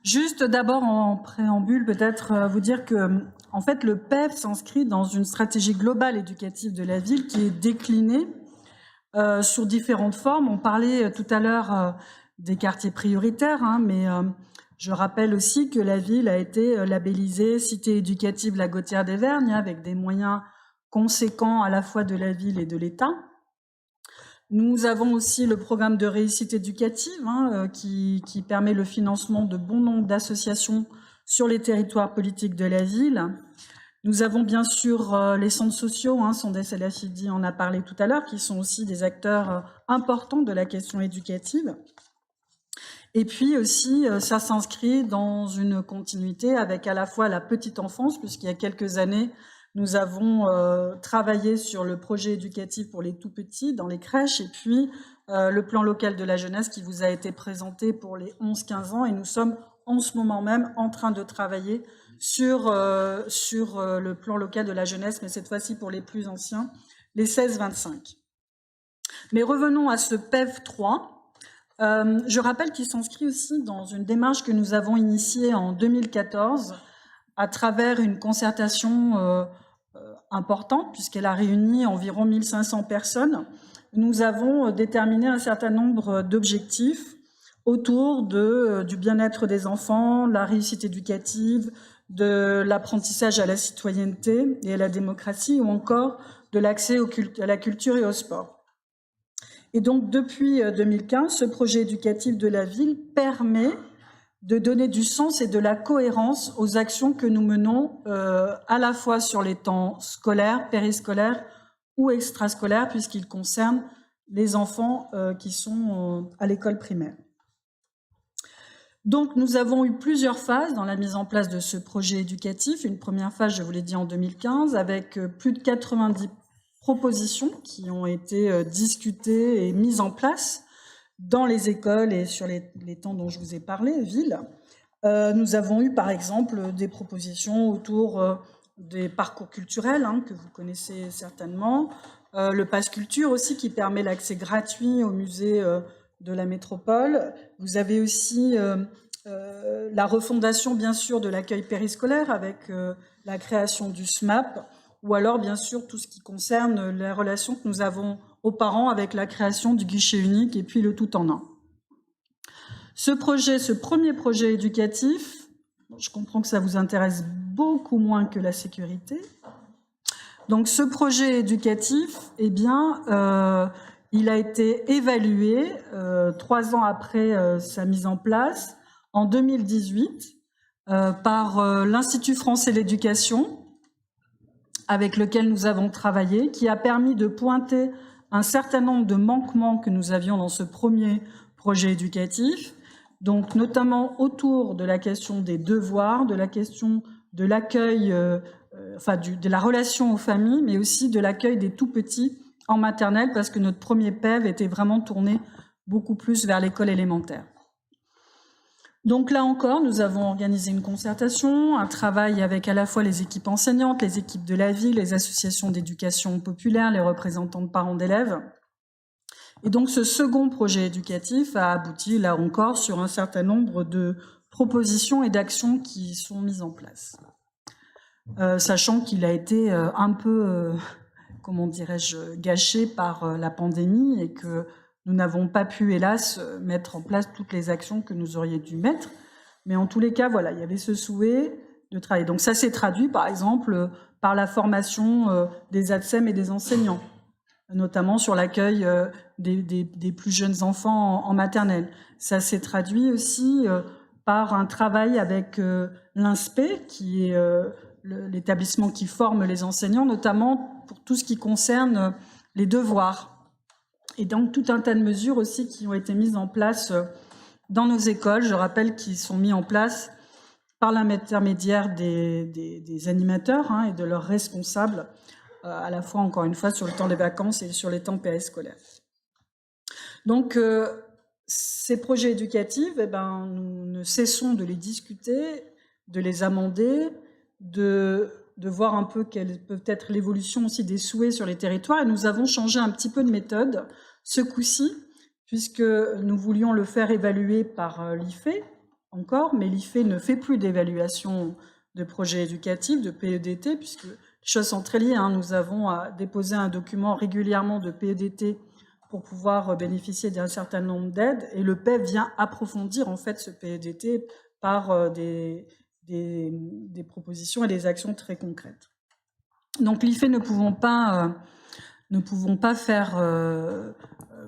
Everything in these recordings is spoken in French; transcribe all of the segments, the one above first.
Juste d'abord en préambule, peut-être vous dire que en fait, le PEF s'inscrit dans une stratégie globale éducative de la ville qui est déclinée sur différentes formes. On parlait tout à l'heure des quartiers prioritaires, mais je rappelle aussi que la ville a été labellisée Cité éducative La Gautière-des-Vergnes avec des moyens conséquents à la fois de la ville et de l'État. Nous avons aussi le programme de réussite éducative qui permet le financement de bon nombre d'associations sur les territoires politiques de la ville. Nous avons bien sûr les centres sociaux, Sondès El Hachidi en a parlé tout à l'heure, qui sont aussi des acteurs importants de la question éducative. Et puis aussi, ça s'inscrit dans une continuité avec à la fois la petite enfance, puisqu'il y a quelques années, nous avons travaillé sur le projet éducatif pour les tout-petits dans les crèches et puis le plan local de la jeunesse qui vous a été présenté pour les 11-15 ans. Et nous sommes en ce moment même en train de travailler sur le plan local de la jeunesse, mais cette fois-ci pour les plus anciens, les 16-25. Mais revenons à ce PEV 3. Je rappelle qu'il s'inscrit aussi dans une démarche que nous avons initiée en 2014 à travers une concertation importante, puisqu'elle a réuni environ 1500 personnes. Nous avons déterminé un certain nombre d'objectifs autour du bien-être des enfants, la réussite éducative, de l'apprentissage à la citoyenneté et à la démocratie, ou encore de l'accès à la culture et au sport. Et donc, depuis 2015, ce projet éducatif de la ville permet de donner du sens et de la cohérence aux actions que nous menons à la fois sur les temps scolaires, périscolaires ou extrascolaires, puisqu'ils concernent les enfants qui sont à l'école primaire. Donc, nous avons eu plusieurs phases dans la mise en place de ce projet éducatif. Une première phase, je vous l'ai dit, en 2015, avec plus de 90 propositions qui ont été discutées et mises en place dans les écoles et sur les temps dont je vous ai parlé, ville. Nous avons eu, par exemple, des propositions autour des parcours culturels, que vous connaissez certainement, le Pass Culture aussi, qui permet l'accès gratuit aux musées de la métropole. Vous avez aussi la refondation, bien sûr, de l'accueil périscolaire avec la création du SMAP, ou alors, bien sûr, tout ce qui concerne les relations que nous avons aux parents avec la création du guichet unique et puis le tout en un. Ce premier projet éducatif, je comprends que ça vous intéresse beaucoup moins que la sécurité. Donc ce projet éducatif, eh bien, il a été évalué 3 ans après sa mise en place, en 2018, par l'Institut français de l'éducation, avec lequel nous avons travaillé, qui a permis de pointer un certain nombre de manquements que nous avions dans ce premier projet éducatif, donc notamment autour de la question des devoirs, de la question de l'accueil, de la relation aux familles, mais aussi de l'accueil des tout-petits en maternelle, parce que notre premier PEV était vraiment tourné beaucoup plus vers l'école élémentaire. Donc là encore, nous avons organisé une concertation, un travail avec à la fois les équipes enseignantes, les équipes de la ville, les associations d'éducation populaire, les représentants de parents d'élèves. Et donc ce second projet éducatif a abouti, là encore, sur un certain nombre de propositions et d'actions qui sont mises en place. Sachant qu'il a été un peu, comment dirais-je, gâché par la pandémie et que nous n'avons pas pu, hélas, mettre en place toutes les actions que nous aurions dû mettre. Mais en tous les cas, voilà, il y avait ce souhait de travailler. Donc ça s'est traduit, par exemple, par la formation des ATSEM et des enseignants, notamment sur l'accueil des plus jeunes enfants en maternelle. Ça s'est traduit aussi par un travail avec l'INSPE, qui est l'établissement qui forme les enseignants, notamment pour tout ce qui concerne les devoirs. Et donc, tout un tas de mesures aussi qui ont été mises en place dans nos écoles. Je rappelle qu'ils sont mis en place par l'intermédiaire des animateurs et de leurs responsables, à la fois, encore une fois, sur le temps des vacances et sur les temps périscolaires. Donc, ces projets éducatifs, nous ne cessons de les discuter, de les amender, de voir un peu quelle peut être l'évolution aussi des souhaits sur les territoires. Et nous avons changé un petit peu de méthode ce coup-ci, puisque nous voulions le faire évaluer par l'IFE encore, mais l'IFE ne fait plus d'évaluation de projets éducatifs, de PEDT, puisque les choses sont très liées. Nous avons déposé un document régulièrement de PEDT pour pouvoir bénéficier d'un certain nombre d'aides, et le PEF vient approfondir en fait ce PEDT par des propositions et des actions très concrètes. Donc l'IFE ne pouvons pas faire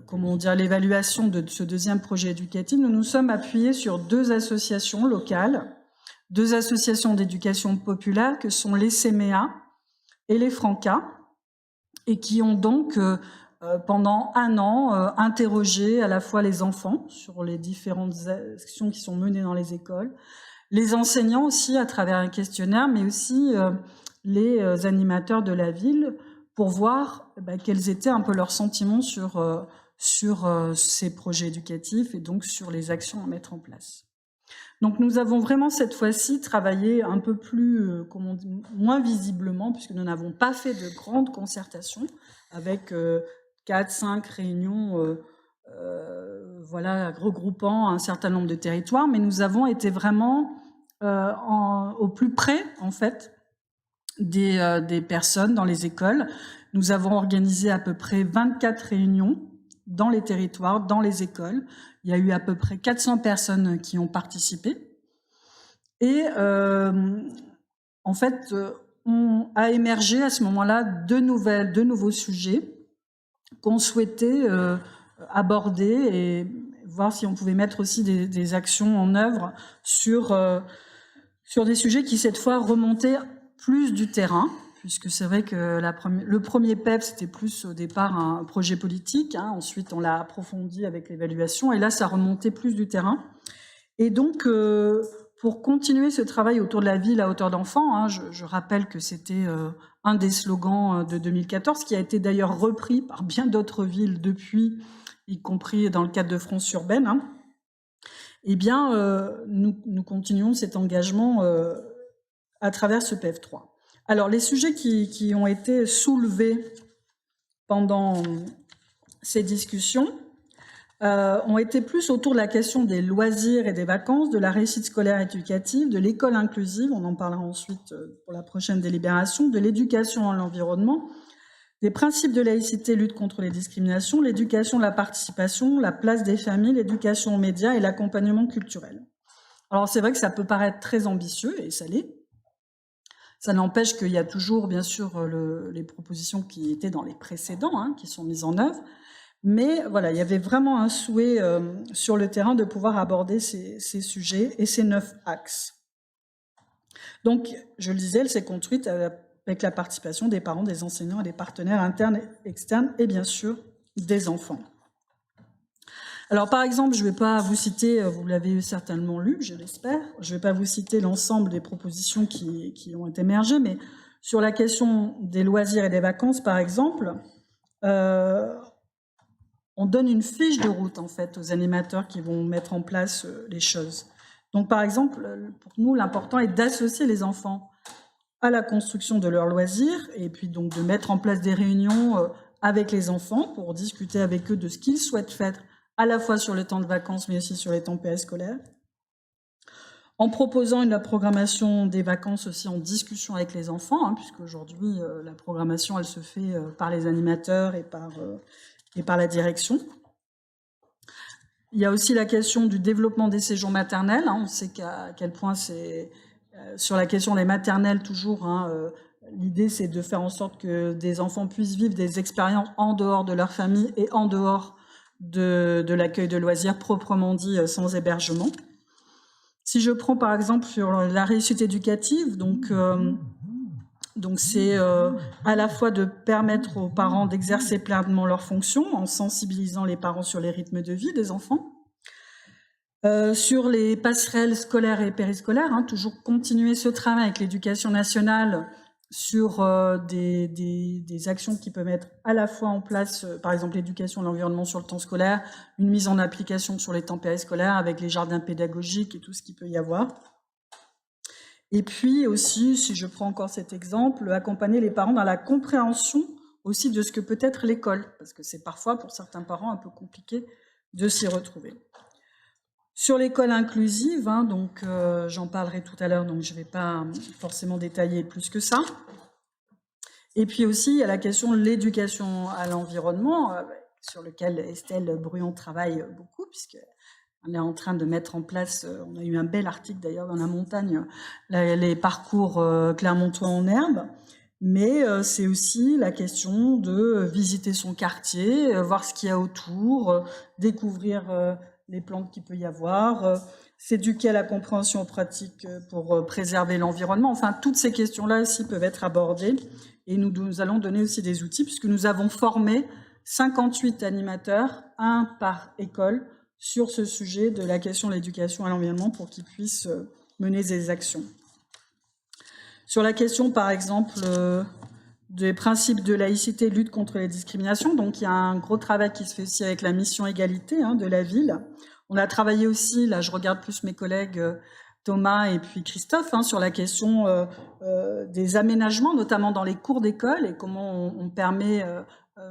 comment dire, l'évaluation de ce deuxième projet éducatif. Nous nous sommes appuyés sur 2 associations locales, 2 associations d'éducation populaire que sont les CEMEA et les Franca, et qui ont donc pendant 1 an interrogé à la fois les enfants sur les différentes actions qui sont menées dans les écoles, les enseignants aussi à travers un questionnaire, mais aussi les animateurs de la ville pour voir quels étaient un peu leurs sentiments sur ces projets éducatifs et donc sur les actions à mettre en place. Donc nous avons vraiment cette fois-ci travaillé un peu plus, moins visiblement, puisque nous n'avons pas fait de grandes concertations avec 4-5 réunions voilà, regroupant un certain nombre de territoires, mais nous avons été vraiment au plus près, en fait, des personnes dans les écoles. Nous avons organisé à peu près 24 réunions dans les territoires, dans les écoles. Il y a eu à peu près 400 personnes qui ont participé. Et en fait, on a émergé à ce moment-là deux nouveaux sujets qu'on souhaitait aborder et voir si on pouvait mettre aussi des actions en œuvre sur des sujets qui, cette fois, remontaient plus du terrain, puisque c'est vrai que le premier PEP, c'était plus au départ un projet politique, ensuite on l'a approfondi avec l'évaluation, et là, ça remontait plus du terrain. Et donc, pour continuer ce travail autour de la ville à hauteur d'enfant, je rappelle que c'était un des slogans de 2014, qui a été d'ailleurs repris par bien d'autres villes depuis, y compris dans le cadre de France urbaine. Eh bien, nous continuons cet engagement à travers ce PEF3. Alors, les sujets qui ont été soulevés pendant ces discussions ont été plus autour de la question des loisirs et des vacances, de la réussite scolaire éducative, de l'école inclusive, on en parlera ensuite pour la prochaine délibération, de l'éducation à l'environnement, des principes de laïcité, lutte contre les discriminations, l'éducation de la participation, la place des familles, l'éducation aux médias et l'accompagnement culturel. Alors c'est vrai que ça peut paraître très ambitieux, et ça l'est. Ça n'empêche qu'il y a toujours, bien sûr, les propositions qui étaient dans les précédents, qui sont mises en œuvre. Mais voilà, il y avait vraiment un souhait sur le terrain de pouvoir aborder ces sujets et ces 9 axes. Donc, je le disais, elle s'est construite avec la participation des parents, des enseignants et des partenaires internes et externes, et bien sûr, des enfants. Alors, par exemple, je ne vais pas vous citer, vous l'avez certainement lu, je l'espère, je ne vais pas vous citer l'ensemble des propositions qui ont émergé, mais sur la question des loisirs et des vacances, par exemple, on donne une fiche de route, en fait, aux animateurs qui vont mettre en place les choses. Donc, par exemple, pour nous, l'important est d'associer les enfants à la construction de leurs loisirs et puis donc de mettre en place des réunions avec les enfants pour discuter avec eux de ce qu'ils souhaitent faire à la fois sur le temps de vacances mais aussi sur les temps périscolaires. En proposant la programmation des vacances aussi en discussion avec les enfants, puisque aujourd'hui la programmation elle se fait par les animateurs et par la direction. Il y a aussi la question du développement des séjours maternels. On sait à quel point c'est sur la question des maternelles toujours. L'idée, c'est de faire en sorte que des enfants puissent vivre des expériences en dehors de leur famille et en dehors de l'accueil de loisirs proprement dit sans hébergement. Si je prends par exemple sur la réussite éducative, donc c'est à la fois de permettre aux parents d'exercer pleinement leurs fonctions en sensibilisant les parents sur les rythmes de vie des enfants. Sur les passerelles scolaires et périscolaires, toujours continuer ce travail avec l'éducation nationale sur des actions qui peuvent mettre à la fois en place, par exemple l'éducation à l'environnement sur le temps scolaire, une mise en application sur les temps périscolaires avec les jardins pédagogiques et tout ce qu'il peut y avoir. Et puis aussi, si je prends encore cet exemple, accompagner les parents dans la compréhension aussi de ce que peut être l'école, parce que c'est parfois pour certains parents un peu compliqué de s'y retrouver. Sur l'école inclusive, donc j'en parlerai tout à l'heure, donc je ne vais pas forcément détailler plus que ça. Et puis aussi, il y a la question de l'éducation à l'environnement, sur lequel Estelle Bruyon travaille beaucoup, puisqu'on est en train de mettre en place, on a eu un bel article d'ailleurs dans La Montagne, les parcours clermontois en herbe. Mais c'est aussi la question de visiter son quartier, voir ce qu'il y a autour, découvrir les plantes qu'il peut y avoir, s'éduquer à la compréhension pratique pour préserver l'environnement. Enfin, toutes ces questions-là aussi peuvent être abordées. Et nous allons donner aussi des outils, puisque nous avons formé 58 animateurs, un par école, sur ce sujet de la question de l'éducation à l'environnement pour qu'ils puissent mener des actions. Sur la question, par exemple, des principes de laïcité, lutte contre les discriminations, donc il y a un gros travail qui se fait aussi avec la mission égalité de la ville. On a travaillé aussi, là je regarde plus mes collègues Thomas et puis Christophe, sur la question des aménagements, notamment dans les cours d'école, et comment on permet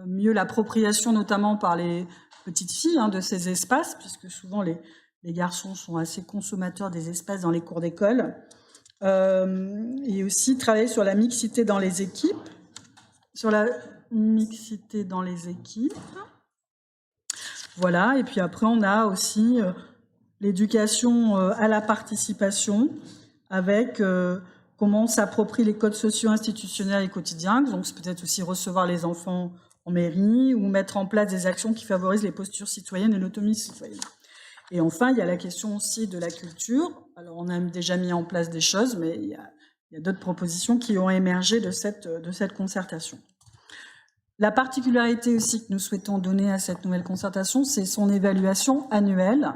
mieux l'appropriation, notamment par les petites filles, de ces espaces, puisque souvent les garçons sont assez consommateurs des espaces dans les cours d'école. Et aussi travailler sur la mixité dans les équipes. Voilà, et puis après on a aussi l'éducation à la participation avec comment on s'approprie les codes socio-institutionnels et quotidiens. Donc c'est peut-être aussi recevoir les enfants en mairie ou mettre en place des actions qui favorisent les postures citoyennes et l'autonomie citoyenne. Et enfin, il y a la question aussi de la culture. Alors, on a déjà mis en place des choses, mais il y a d'autres propositions qui ont émergé de cette concertation. La particularité aussi que nous souhaitons donner à cette nouvelle concertation, c'est son évaluation annuelle.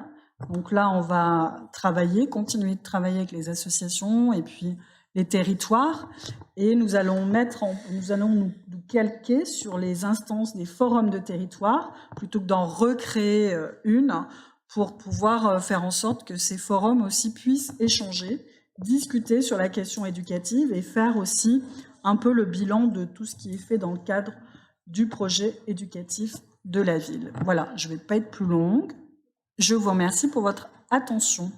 Donc là, on va continuer de travailler avec les associations et puis les territoires. Et nous allons nous calquer sur les instances des forums de territoire, plutôt que d'en recréer une, pour pouvoir faire en sorte que ces forums aussi puissent échanger, discuter sur la question éducative et faire aussi un peu le bilan de tout ce qui est fait dans le cadre du projet éducatif de la ville. Voilà, je ne vais pas être plus longue. Je vous remercie pour votre attention.